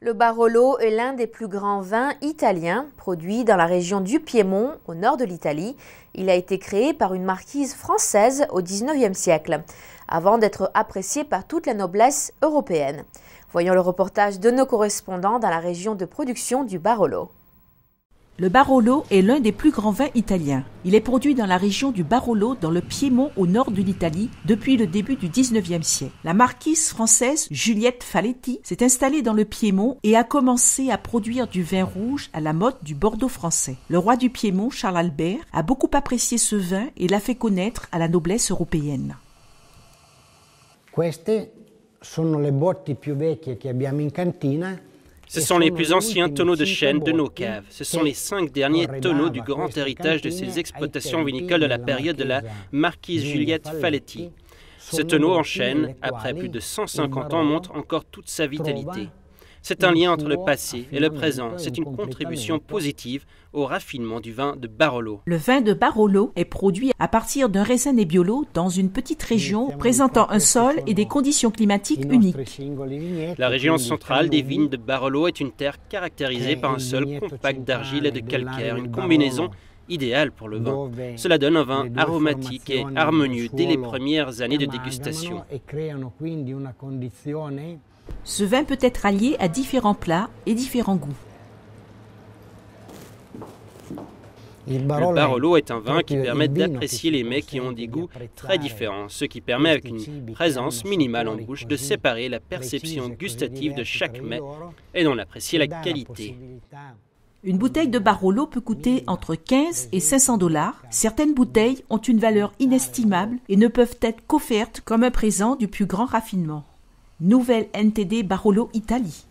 Le Barolo est l'un des plus grands vins italiens produits dans la région du Piémont, au nord de l'Italie. Il a été créé par une marquise française au XIXe siècle, avant d'être apprécié par toute la noblesse européenne. Voyons le reportage de nos correspondants dans la région de production du Barolo. Le Barolo est l'un des plus grands vins italiens. Il est produit dans la région du Barolo, dans le Piémont, au nord de l'Italie, depuis le début du XIXe siècle. La marquise française Juliette Faletti s'est installée dans le Piémont et a commencé à produire du vin rouge à la mode du Bordeaux français. Le roi du Piémont, Charles Albert, a beaucoup apprécié ce vin et l'a fait connaître à la noblesse européenne. Queste sono le botti più vecchie che abbiamo in cantina. Ce sont les plus anciens tonneaux de chêne de nos caves. Ce sont les 5 derniers tonneaux du grand héritage de ces exploitations vinicoles de la période de la marquise Juliette Faletti. Ce tonneau en chêne, après plus de 150 ans, montre encore toute sa vitalité. C'est un lien entre le passé et le présent. C'est une contribution positive au raffinement du vin de Barolo. Le vin de Barolo est produit à partir d'un raisin Nebbiolo dans une petite région présentant un sol et des conditions climatiques uniques. La région centrale des vignes de Barolo est une terre caractérisée par un sol compact d'argile et de calcaire, une combinaison idéale pour le vin. Cela donne un vin aromatique et harmonieux dès les premières années de dégustation. Ce vin peut être allié à différents plats et différents goûts. Le Barolo est un vin qui permet d'apprécier les mets qui ont des goûts très différents, ce qui permet avec une présence minimale en bouche de séparer la perception gustative de chaque mets et d'en apprécier la qualité. Une bouteille de Barolo peut coûter entre 15 et 500 $. Certaines bouteilles ont une valeur inestimable et ne peuvent être qu'offertes comme un présent du plus grand raffinement. Nouvelle NTD Barolo Italie.